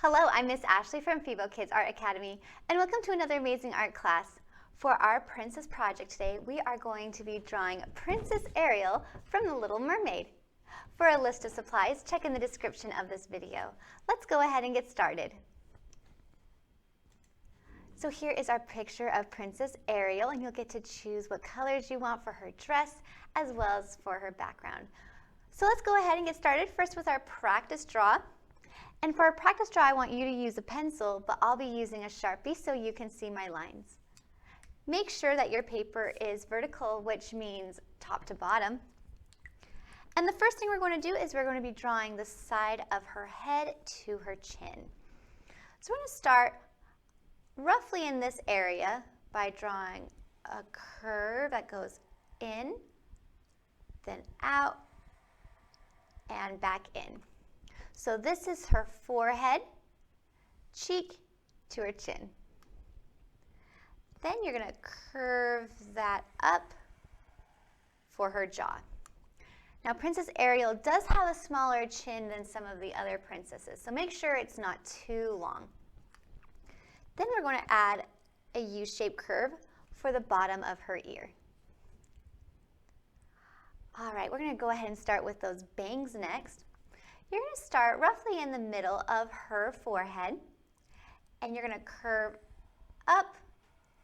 Hello, I'm Miss Ashley from Febo Kids Art Academy, and welcome to another amazing art class. For our princess project today, we are going to be drawing Princess Ariel from The Little Mermaid. For a list of supplies, check in the description of this video. Let's go ahead and get started. So here is our picture of Princess Ariel, and you'll get to choose what colors you want for her dress as well as for her background. So let's go ahead and get started first with our practice draw. And for our practice draw, I want you to use a pencil, but I'll be using a Sharpie so you can see my lines. Make sure that your paper is vertical, which means top to bottom. And the first thing we're going to do is we're going to be drawing the side of her head to her chin. So we're going to start roughly in this area by drawing a curve that goes in, then out, and back in. So this is her forehead, cheek to her chin. Then you're going to curve that up for her jaw. Now Princess Ariel does have a smaller chin than some of the other princesses, so make sure it's not too long. Then we're going to add a U-shaped curve for the bottom of her ear. All right, we're going to go ahead and start with those bangs next. You're going to start roughly in the middle of her forehead, and you're going to curve up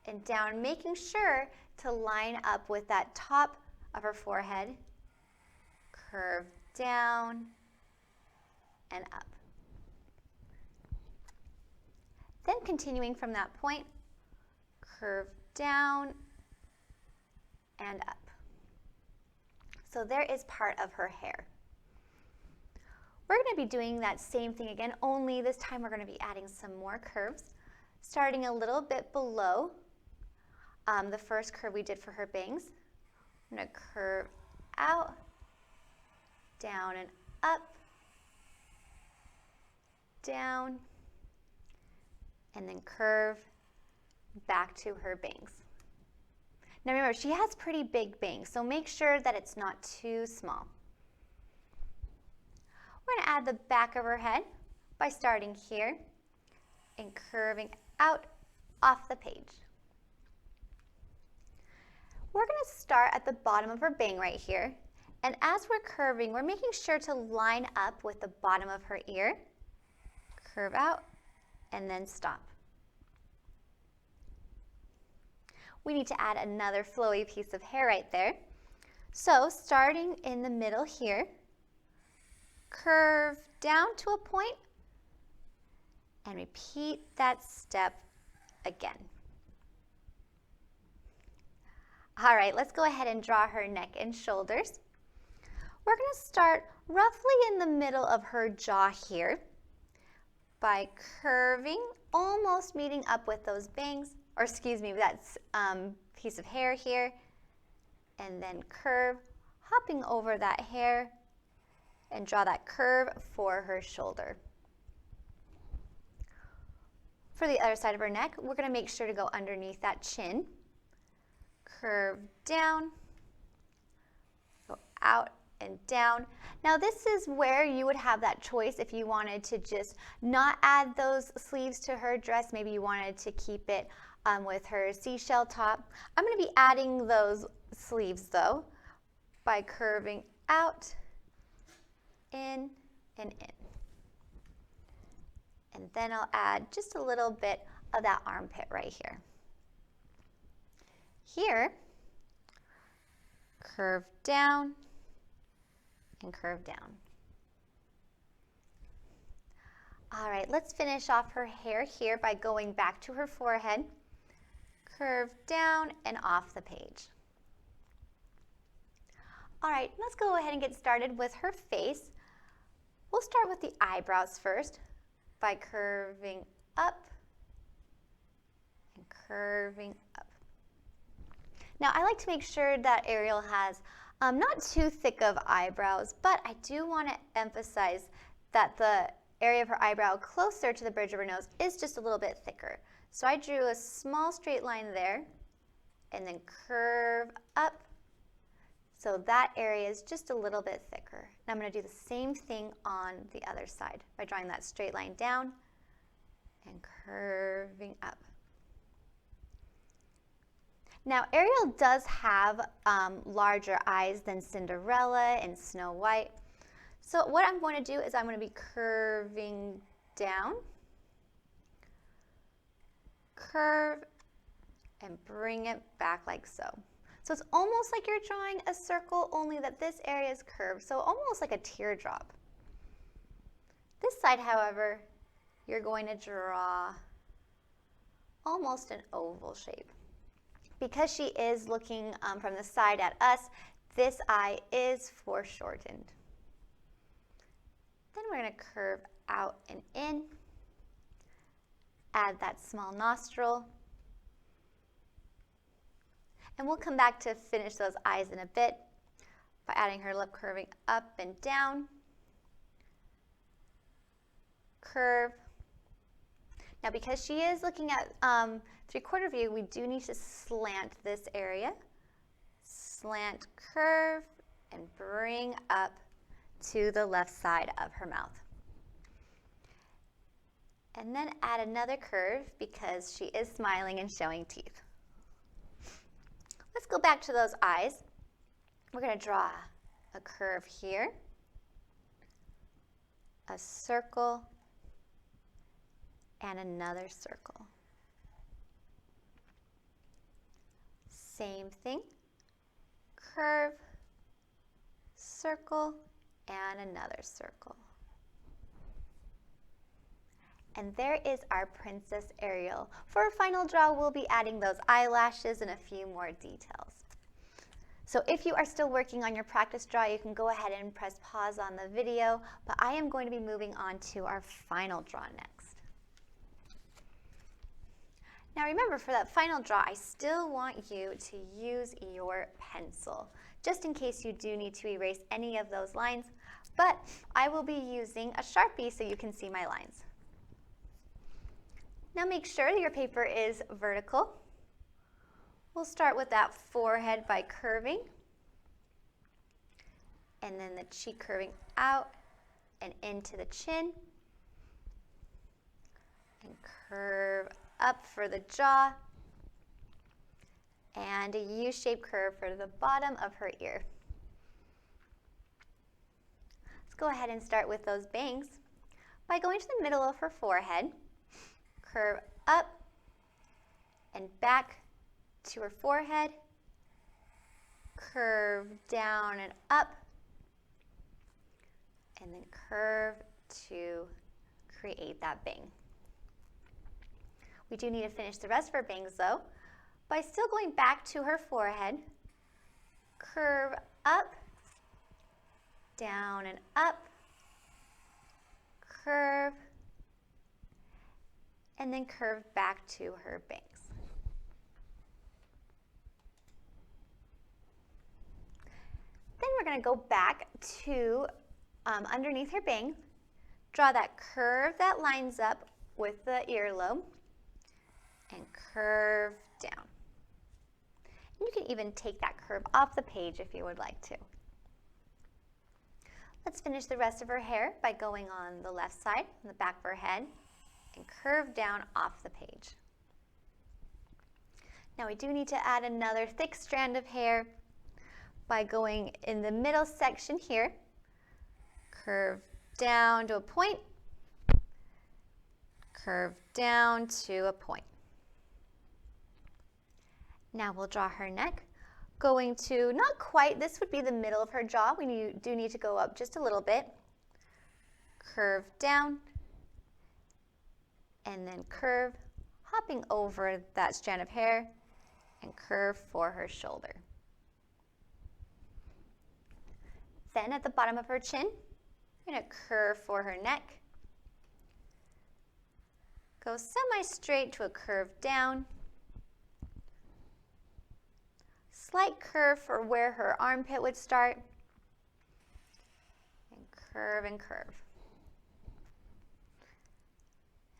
and down, making sure to line up with that top of her forehead, curve down and up. Then continuing from that point, curve down and up. So there is part of her hair. We're going to be doing that same thing again, only this time we're going to be adding some more curves, starting a little bit below the first curve we did for her bangs. I'm going to curve out, down and up, down, and then curve back to her bangs. Now remember, she has pretty big bangs, so make sure that it's not too small. We're going to add the back of her head by starting here and curving out off the page. We're going to start at the bottom of her bang right here, and as we're curving, we're making sure to line up with the bottom of her ear, curve out, and then stop. We need to add another flowy piece of hair right there. So starting in the middle here, curve down to a point and repeat that step again. All right, let's go ahead and draw her neck and shoulders. We're going to start roughly in the middle of her jaw here by curving, almost meeting up with those bangs, or excuse me, that piece of hair here, and then curve, hopping over that hair, and draw that curve for her shoulder. For the other side of her neck, we're going to make sure to go underneath that chin, curve down, go out and down. Now this is where you would have that choice if you wanted to just not add those sleeves to her dress. Maybe you wanted to keep it with her seashell top. I'm going to be adding those sleeves though by curving out, in and in. And then I'll add just a little bit of that armpit right here. Here, curve down and curve down. All right, let's finish off her hair here by going back to her forehead, curve down and off the page. All right, let's go ahead and get started with her face. We'll start with the eyebrows first by curving up and curving up. Now I like to make sure that Ariel has not too thick of eyebrows, but I do want to emphasize that the area of her eyebrow closer to the bridge of her nose is just a little bit thicker. So I drew a small straight line there and then curve up. So that area is just a little bit thicker. And I'm going to do the same thing on the other side by drawing that straight line down, and curving up. Now, Ariel does have larger eyes than Cinderella and Snow White. So what I'm going to do is I'm going to be curving down, curve, and bring it back like so. So it's almost like you're drawing a circle, only that this area is curved, so almost like a teardrop. This side, however, you're going to draw almost an oval shape. Because she is looking from the side at us, this eye is foreshortened. Then we're going to curve out and in, add that small nostril, and we'll come back to finish those eyes in a bit by adding her lip curving up and down, curve. Now because she is looking at 3/4 view, we do need to slant this area. Slant, curve, and bring up to the left side of her mouth. And then add another curve because she is smiling and showing teeth. Let's go back to those eyes. We're going to draw a curve here, a circle, and another circle. Same thing, curve, circle, and another circle. And there is our Princess Ariel. For our final draw, we'll be adding those eyelashes and a few more details. So if you are still working on your practice draw, you can go ahead and press pause on the video, but I am going to be moving on to our final draw next. Now remember, for that final draw, I still want you to use your pencil, just in case you do need to erase any of those lines, but I will be using a Sharpie so you can see my lines. Now make sure that your paper is vertical. We'll start with that forehead by curving, and then the cheek curving out and into the chin, and curve up for the jaw, and a U-shaped curve for the bottom of her ear. Let's go ahead and start with those bangs by going to the middle of her forehead, curve up and back to her forehead, curve down and up, and then curve to create that bang. We do need to finish the rest of her bangs though by still going back to her forehead, curve up, down and up, curve, and then curve back to her bangs. Then we're going to go back to underneath her bang, draw that curve that lines up with the earlobe, and curve down. And you can even take that curve off the page if you would like to. Let's finish the rest of her hair by going on the left side, on the back of her head, and curve down off the page. Now we do need to add another thick strand of hair by going in the middle section here, curve down to a point, curve down to a point. Now we'll draw her neck, going to not quite, this would be the middle of her jaw. We do need to go up just a little bit, curve down, and then curve, hopping over that strand of hair, and curve for her shoulder. Then at the bottom of her chin, we're going to curve for her neck, go semi-straight to a curve down, slight curve for where her armpit would start, and curve and curve.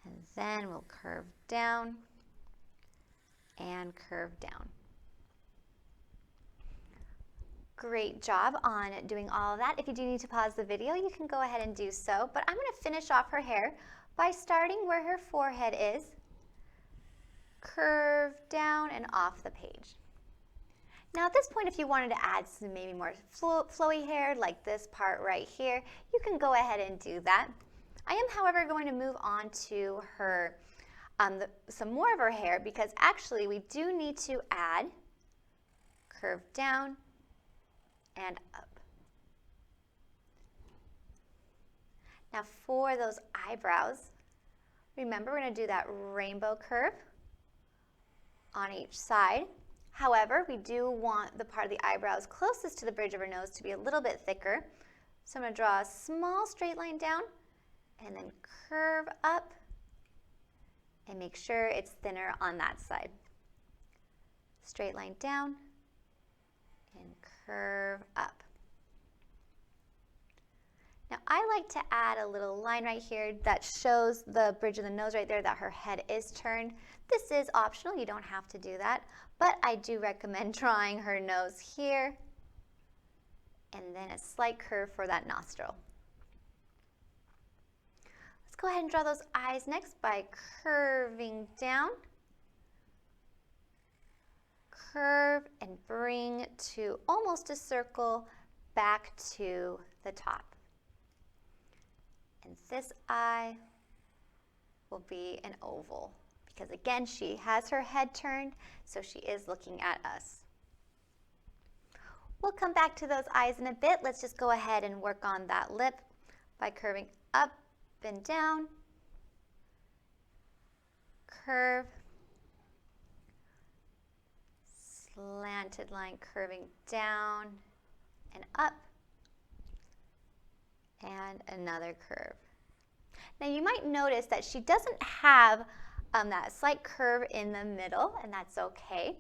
And then we'll curve down and curve down. Great job on doing all of that. If you do need to pause the video, you can go ahead and do so, but I'm going to finish off her hair by starting where her forehead is, curve down and off the page. Now at this point, if you wanted to add some maybe more flowy hair like this part right here, you can go ahead and do that. I am, however, going to move on to her, some more of her hair, because actually we do need to add curve down and up. Now for those eyebrows, remember we're going to do that rainbow curve on each side. However, we do want the part of the eyebrows closest to the bridge of her nose to be a little bit thicker. So I'm going to draw a small straight line down and then curve up and make sure it's thinner on that side. Straight line down and curve up. Now I like to add a little line right here that shows the bridge of the nose right there that her head is turned. This is optional, you don't have to do that, but I do recommend drawing her nose here and then a slight curve for that nostril. Let's go ahead and draw those eyes next by curving down, curve and bring to almost a circle back to the top. And this eye will be an oval because again, she has her head turned, so she is looking at us. We'll come back to those eyes in a bit. Let's just go ahead and work on that lip by curving up and down, curve, slanted line curving down and up, and another curve. Now you might notice that she doesn't have that slight curve in the middle, and that's okay.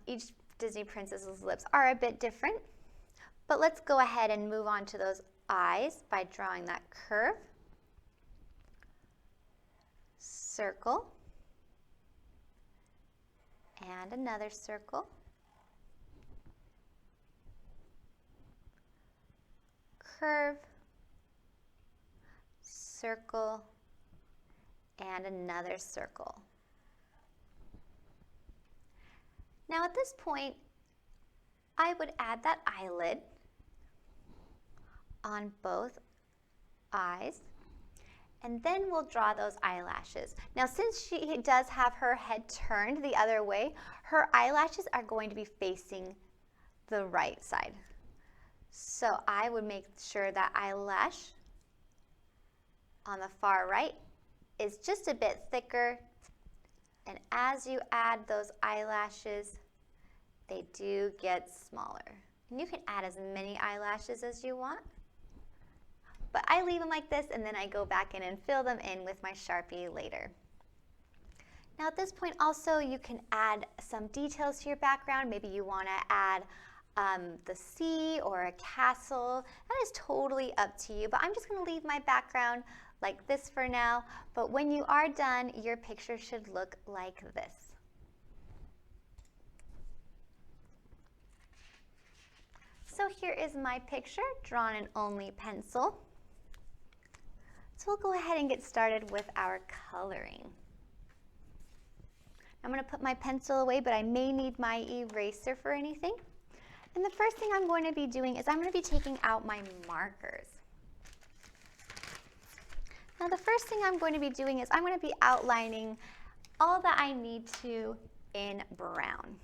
Each Disney princess's lips are a bit different, but let's go ahead and move on to those eyes by drawing that curve, circle, and another circle, curve, circle, and another circle. Now at this point, I would add that eyelid on both eyes, and then we'll draw those eyelashes. Now since she does have her head turned the other way, her eyelashes are going to be facing the right side. So I would make sure that eyelash on the far right is just a bit thicker, and as you add those eyelashes, they do get smaller. And you can add as many eyelashes as you want, but I leave them like this and then I go back in and fill them in with my Sharpie later. Now at this point also you can add some details to your background. Maybe you want to add the sea or a castle. That is totally up to you, but I'm just going to leave my background like this for now, but when you are done, your picture should look like this. So here is my picture, drawn in only pencil. So we'll go ahead and get started with our coloring. I'm going to put my pencil away, but I may need my eraser for anything. And the first thing I'm going to be doing is I'm going to be taking out my markers. Now the first thing I'm going to be doing is I'm going to be outlining all that I need to in brown.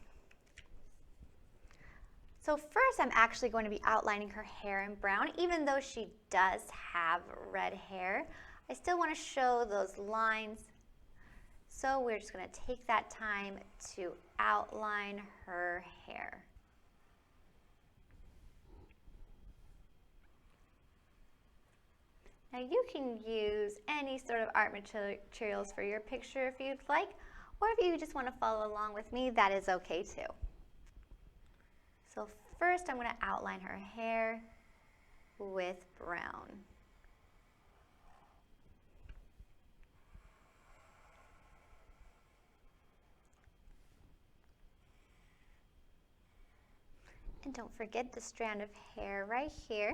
So first I'm actually going to be outlining her hair in brown. Even though she does have red hair, I still want to show those lines. So we're just going to take that time to outline her hair. Now you can use any sort of art materials for your picture if you'd like, or if you just want to follow along with me, that is okay too. So first I'm going to outline her hair with brown. And don't forget the strand of hair right here.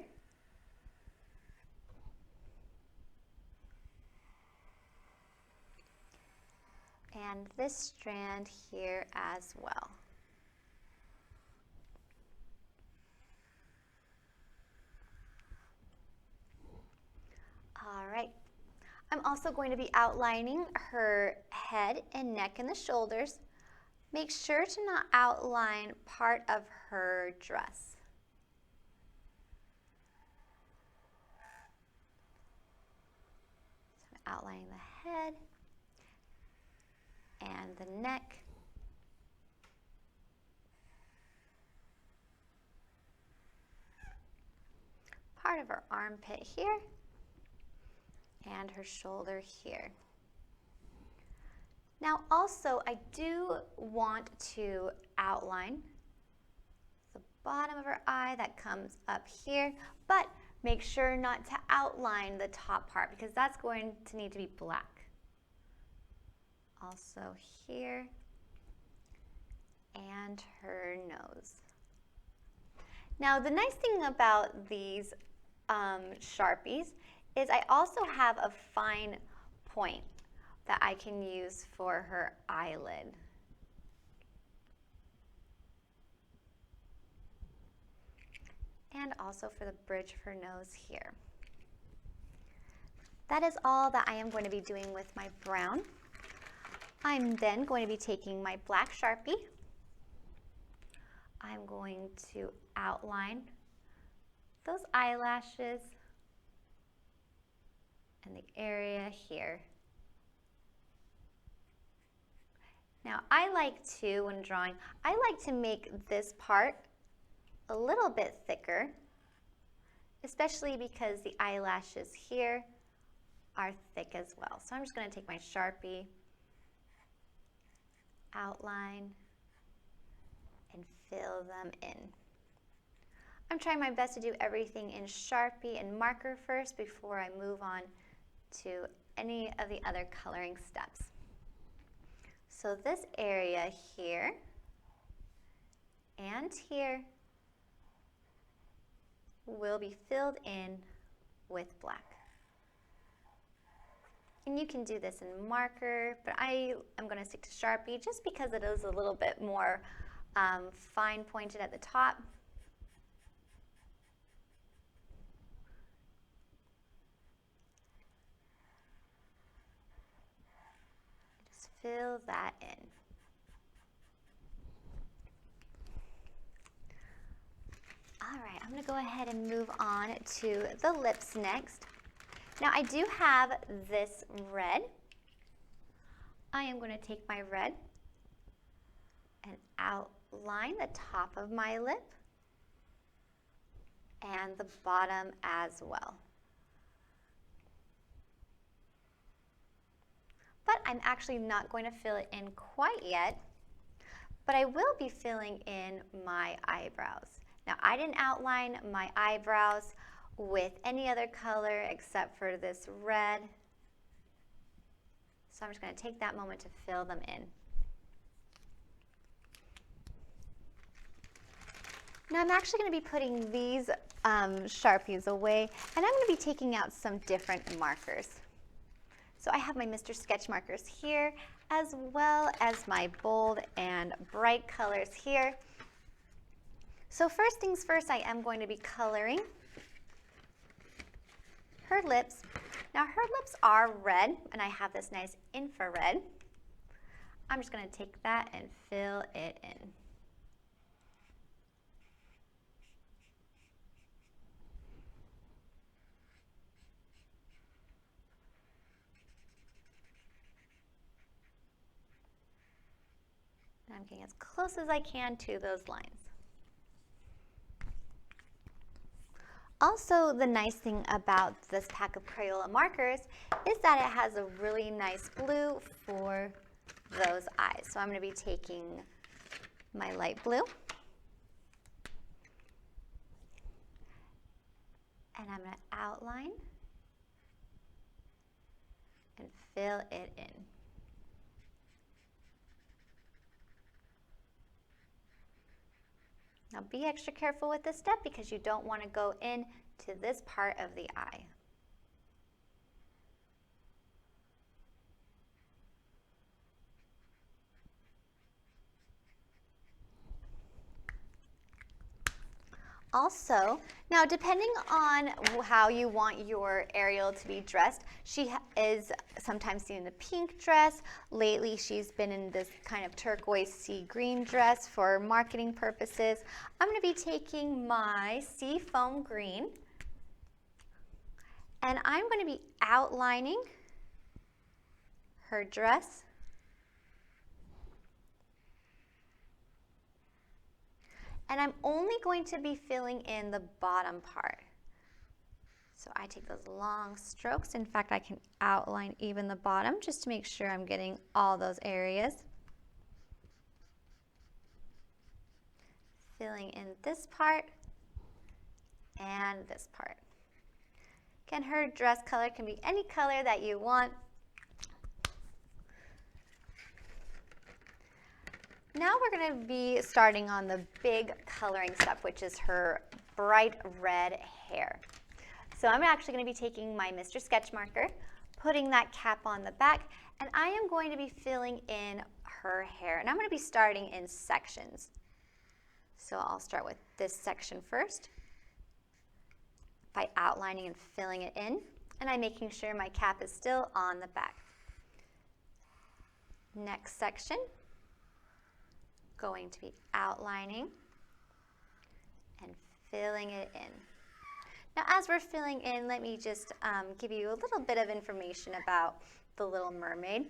and this strand here as well. All right. I'm also going to be outlining her head and neck and the shoulders. Make sure to not outline part of her dress. So I'm outlining the head and the neck. Part of her armpit here and her shoulder here. Now also, I do want to outline the bottom of her eye that comes up here, but make sure not to outline the top part because that's going to need to be black. Also here, and her nose. Now the nice thing about these Sharpies is I also have a fine point that I can use for her eyelid. And also for the bridge of her nose here. That is all that I am going to be doing with my brown. I'm then going to be taking my black Sharpie. I'm going to outline those eyelashes and the area here. Now I like to, when drawing, I like to make this part a little bit thicker, especially because the eyelashes here are thick as well. So I'm just going to take my Sharpie, outline, and fill them in. I'm trying my best to do everything in Sharpie and marker first before I move on to any of the other coloring steps. So this area here and here will be filled in with black. And you can do this in marker, but I am going to stick to Sharpie just because it is a little bit more fine pointed at the top. Just fill that in. All right, I'm going to go ahead and move on to the lips next. Now I do have this red. I am going to take my red and outline the top of my lip and the bottom as well. But I'm actually not going to fill it in quite yet, but I will be filling in my eyebrows. Now I didn't outline my eyebrows with any other color except for this red. So I'm just going to take that moment to fill them in. Now I'm actually going to be putting these Sharpies away, and I'm going to be taking out some different markers. So I have my Mr. Sketch markers here, as well as my bold and bright colors here. So first things first, I am going to be coloring her lips. Now her lips are red, and I have this nice infrared. I'm just going to take that and fill it in. I'm getting as close as I can to those lines. Also, the nice thing about this pack of Crayola markers is that it has a really nice blue for those eyes. So I'm going to be taking my light blue, and I'm going to outline and fill it in. Now be extra careful with this step because you don't want to go in to this part of the eye. Also, now depending on how you want your Ariel to be dressed, she is sometimes seen in a pink dress. Lately, she's been in this kind of turquoise sea green dress for marketing purposes. I'm going to be taking my sea foam green, and I'm going to be outlining her dress. And I'm only going to be filling in the bottom part. So I take those long strokes. In fact, I can outline even the bottom just to make sure I'm getting all those areas. Filling in this part and this part. Again, her dress color can be any color that you want. Now we're going to be starting on the big coloring step, which is her bright red hair. So I'm actually going to be taking my Mr. Sketch marker, putting that cap on the back, and I am going to be filling in her hair. And I'm going to be starting in sections. So I'll start with this section first by outlining and filling it in, and I'm making sure my cap is still on the back. Next section, going to be outlining and filling it in. Now, as we're filling in, let me just give you a little bit of information about the Little Mermaid.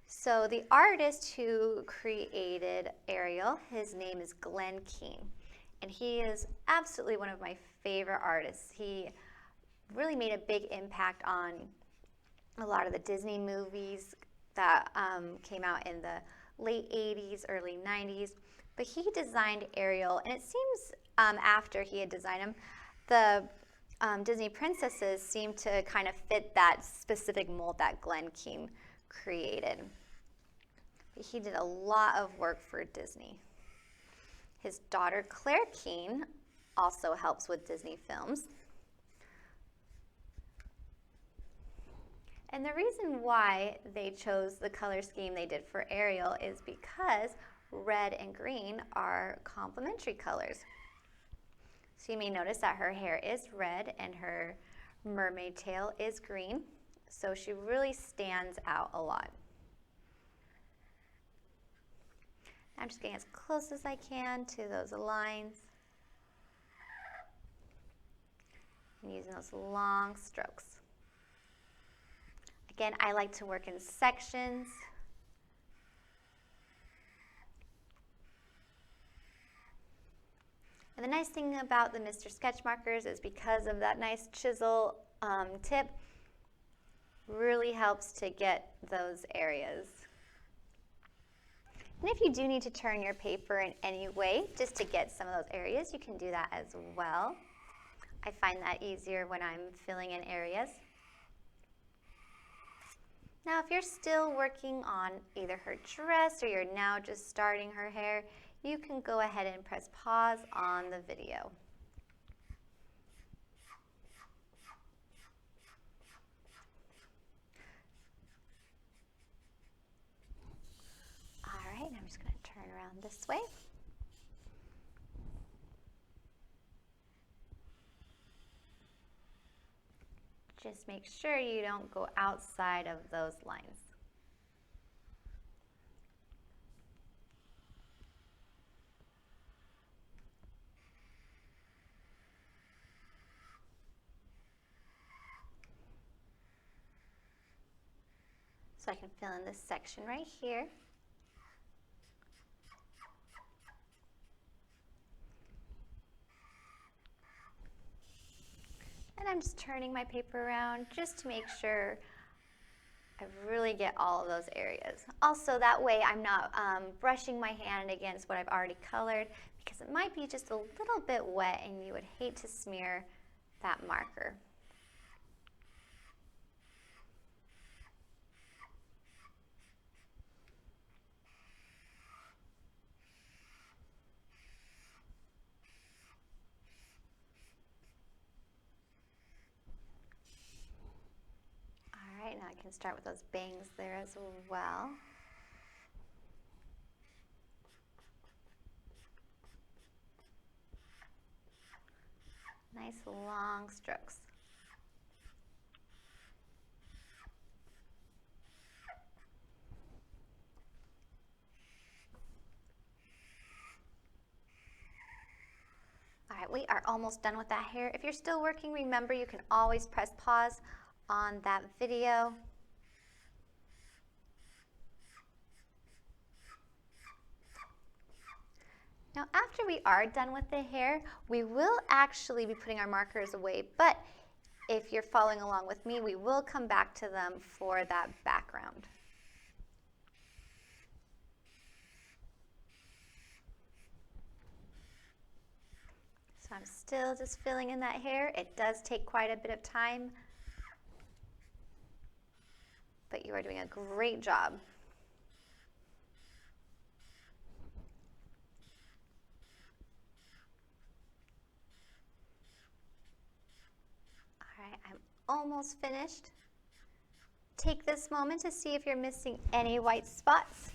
So the artist who created Ariel, his name is Glenn Keane, and he is absolutely one of my favorite artists. He really made a big impact on a lot of the Disney movies that came out in the late 80s, early 90s, but he designed Ariel, and it seems after he had designed them, the Disney princesses seemed to kind of fit that specific mold that Glenn Keane created. But he did a lot of work for Disney. His daughter Claire Keane also helps with Disney films. And the reason why they chose the color scheme they did for Ariel is because red and green are complementary colors. So you may notice that her hair is red and her mermaid tail is green. So she really stands out a lot. I'm just getting as close as I can to those lines and using those long strokes. Again, I like to work in sections. And the nice thing about the Mr. Sketch markers is because of that nice chisel tip, really helps to get those areas. And if you do need to turn your paper in any way, just to get some of those areas, you can do that as well. I find that easier when I'm filling in areas. Now, if you're still working on either her dress or you're now just starting her hair, you can go ahead and press pause on the video. All right, I'm just going to turn around this way. Just make sure you don't go outside of those lines. So I can fill in this section right here. And I'm just turning my paper around just to make sure I really get all of those areas. Also, that way I'm not brushing my hand against what I've already colored, because it might be just a little bit wet and you would hate to smear that marker. All right, now I can start with those bangs there as well. Nice long strokes. All right, we are almost done with that hair. If you're still working, remember you can always press pause on that video. Now, after we are done with the hair, we will actually be putting our markers away, but if you're following along with me, we will come back to them for that background. So I'm still just filling in that hair. It does take quite a bit of time, but you are doing a great job. All right, I'm almost finished. Take this moment to see if you're missing any white spots.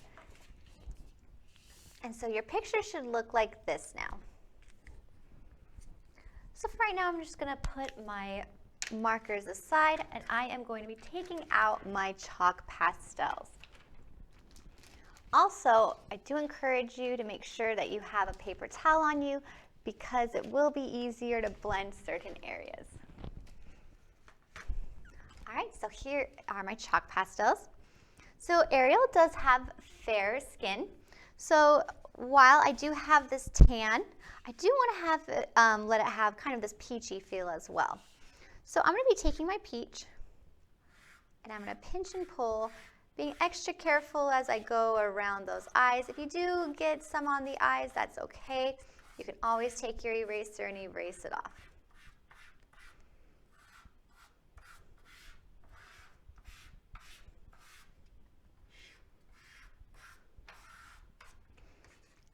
And so your picture should look like this now. So for right now, I'm just going to put my markers aside, and I am going to be taking out my chalk pastels. Also, I do encourage you to make sure that you have a paper towel on you because it will be easier to blend certain areas. All right, so here are my chalk pastels. So Ariel does have fair skin. So while I do have this tan, I do want to have it, let it have kind of this peachy feel as well. So I'm going to be taking my peach and I'm going to pinch and pull, being extra careful as I go around those eyes. If you do get some on the eyes, that's okay. You can always take your eraser and erase it off.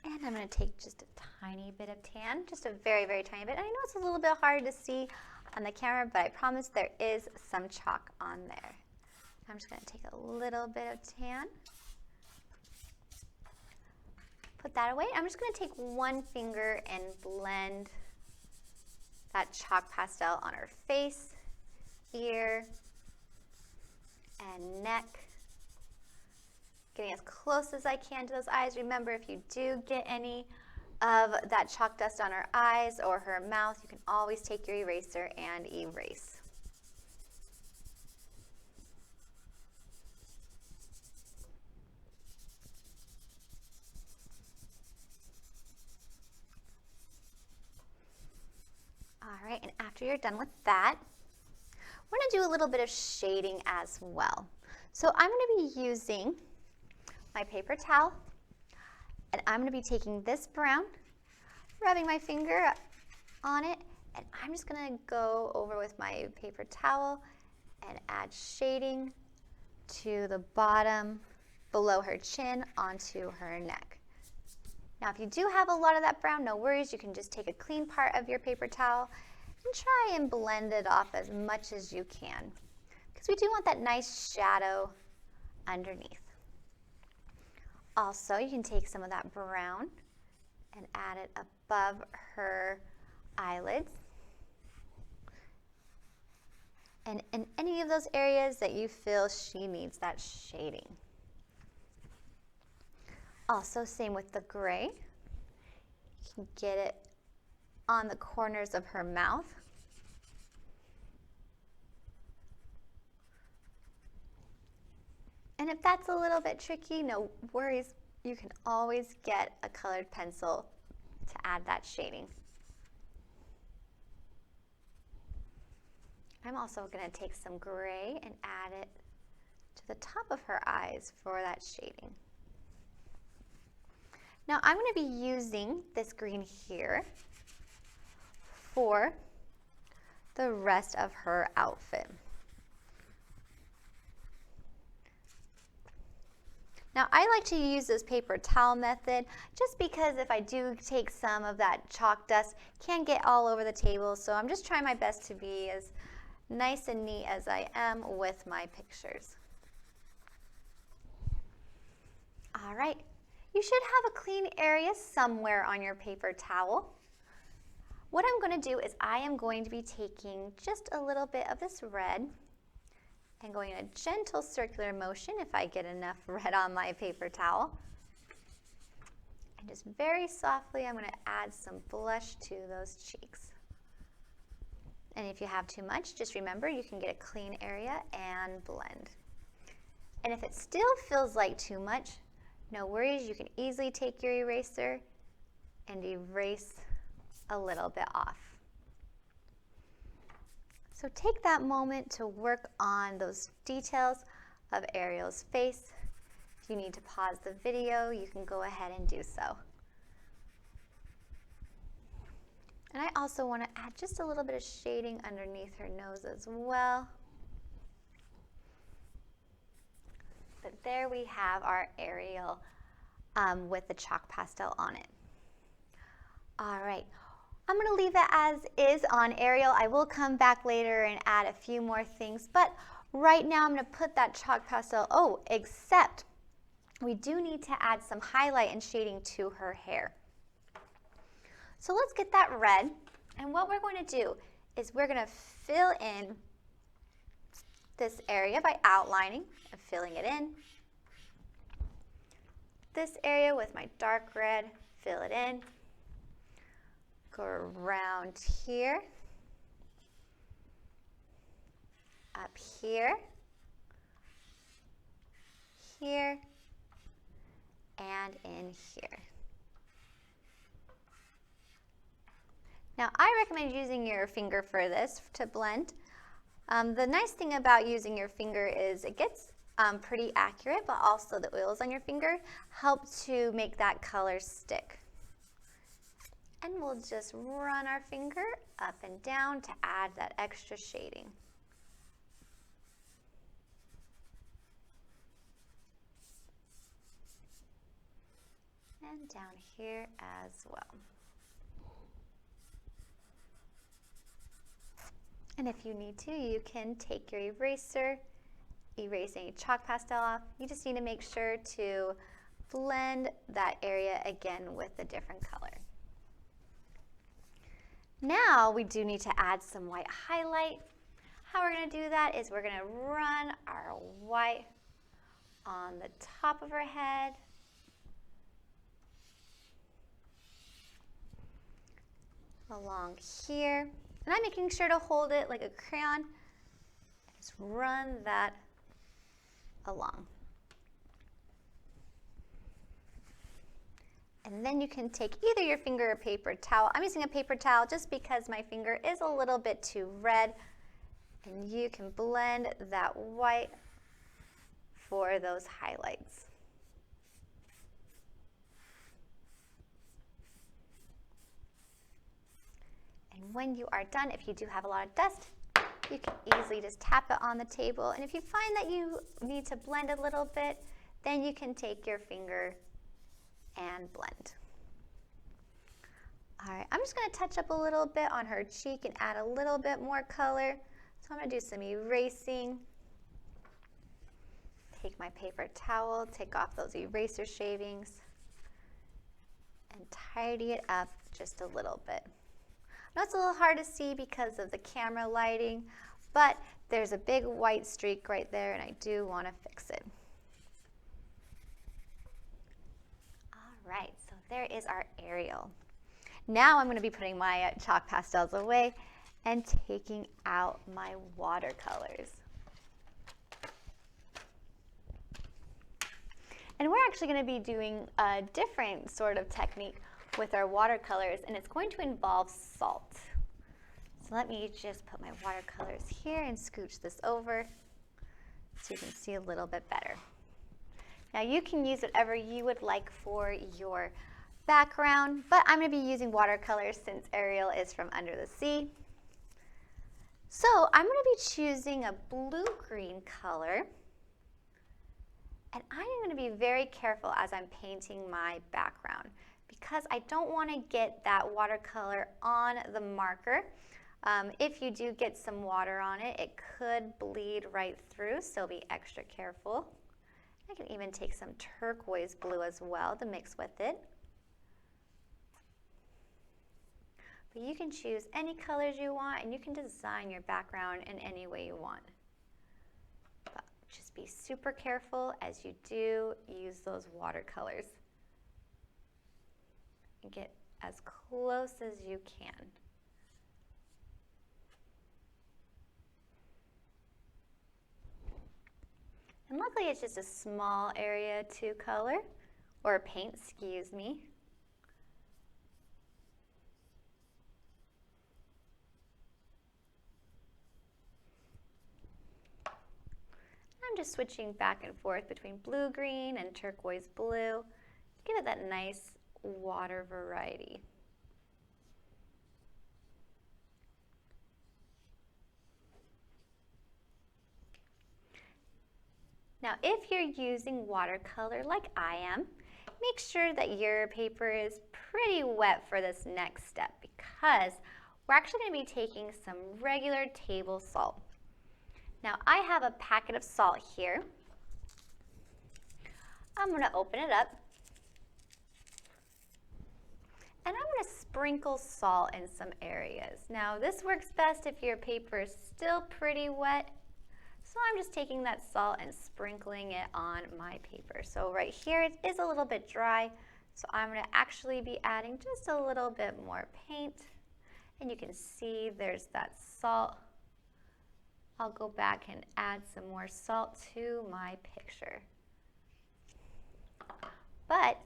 And I'm going to take just a tiny bit of tan, just a very, very tiny bit. And I know it's a little bit hard to see on the camera, but I promise there is some chalk on there. I'm just going to take a little bit of tan, put that away. I'm just going to take one finger and blend that chalk pastel on her face, ear, and neck. Getting as close as I can to those eyes. Remember, if you do get any of that chalk dust on her eyes or her mouth, you can always take your eraser and erase. All right, and after you're done with that, we're going to do a little bit of shading as well. So I'm going to be using my paper towel, and I'm going to be taking this brown, rubbing my finger on it, and I'm just going to go over with my paper towel and add shading to the bottom, below her chin, onto her neck. Now, if you do have a lot of that brown, no worries. You can just take a clean part of your paper towel and try and blend it off as much as you can, because we do want that nice shadow underneath. Also, you can take some of that brown and add it above her eyelids. And in any of those areas that you feel she needs that shading. Also, same with the gray. You can get it on the corners of her mouth. And if that's a little bit tricky, no worries. You can always get a colored pencil to add that shading. I'm also going to take some gray and add it to the top of her eyes for that shading. Now I'm going to be using this green here for the rest of her outfit. Now I like to use this paper towel method just because if I do take some of that chalk dust, it can get all over the table. So I'm just trying my best to be as nice and neat as I am with my pictures. All right, you should have a clean area somewhere on your paper towel. what I'm going to do is I am going to be taking just a little bit of this red and going in a gentle circular motion if I get enough red on my paper towel. And just very softly, I'm going to add some blush to those cheeks. And if you have too much, just remember you can get a clean area and blend. And if it still feels like too much, no worries, you can easily take your eraser and erase a little bit off. So take that moment to work on those details of Ariel's face. If you need to pause the video, you can go ahead and do so. And I also want to add just a little bit of shading underneath her nose as well. But there we have our Ariel with the chalk pastel on it. All right. I'm going to leave it as is on Ariel. I will come back later and add a few more things, but right now I'm going to put that chalk pastel, except we do need to add some highlight and shading to her hair. So let's get that red, and what we're going to do is we're going to fill in this area by outlining and filling it in. This area with my dark red, fill it in. Go around here, up here, here, and in here. Now, I recommend using your finger for this to blend. The nice thing about using your finger is it gets pretty accurate, but also the oils on your finger help to make that color stick. And we'll just run our finger up and down to add that extra shading. And down here as well. And if you need to, you can take your eraser, erase any chalk pastel off. You just need to make sure to blend that area again with a different color. Now we do need to add some white highlight. How we're going to do that is we're going to run our white on the top of her head, along here, and I'm making sure to hold it like a crayon. Just run that along. And then you can take either your finger or paper towel. I'm using a paper towel just because my finger is a little bit too red. And you can blend that white for those highlights. And when you are done, if you do have a lot of dust, you can easily just tap it on the table. And if you find that you need to blend a little bit, then you can take your finger and blend. All right, I'm just going to touch up a little bit on her cheek and add a little bit more color. So I'm going to do some erasing. Take my paper towel, take off those eraser shavings, and tidy it up just a little bit. I know it's a little hard to see because of the camera lighting, but there's a big white streak right there, and I do want to fix it. Right, so there is our Ariel. Now I'm going to be putting my chalk pastels away and taking out my watercolors. And we're actually going to be doing a different sort of technique with our watercolors, and it's going to involve salt. So let me just put my watercolors here and scooch this over so you can see a little bit better. Now you can use whatever you would like for your background, but I'm going to be using watercolors since Ariel is from under the sea. So I'm going to be choosing a blue-green color, and I am going to be very careful as I'm painting my background because I don't want to get that watercolor on the marker. If you do get some water on it, it could bleed right through, so be extra careful. I can even take some turquoise blue as well to mix with it. But you can choose any colors you want, and you can design your background in any way you want. But just be super careful as you do use those watercolors. And get as close as you can. And luckily it's just a small area to color, or paint, excuse me. I'm just switching back and forth between blue-green and turquoise blue. Give it that nice water variety. Now, if you're using watercolor like I am, make sure that your paper is pretty wet for this next step, because we're actually going to be taking some regular table salt. Now, I have a packet of salt here. I'm going to open it up, and I'm going to sprinkle salt in some areas. Now, this works best if your paper is still pretty wet. So I'm just taking that salt and sprinkling it on my paper. So right here it is a little bit dry, so I'm going to actually be adding just a little bit more paint. And you can see there's that salt. I'll go back and add some more salt to my picture. But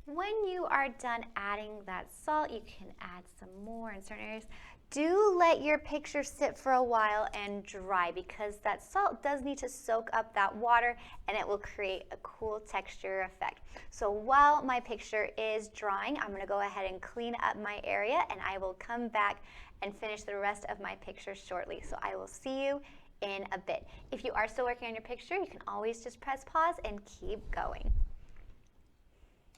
when you are done adding that salt, you can add some more in certain areas. Do let your picture sit for a while and dry, because that salt does need to soak up that water, and it will create a cool texture effect. So while my picture is drying, I'm going to go ahead and clean up my area, and I will come back and finish the rest of my picture shortly. So I will see you in a bit. If you are still working on your picture, you can always just press pause and keep going.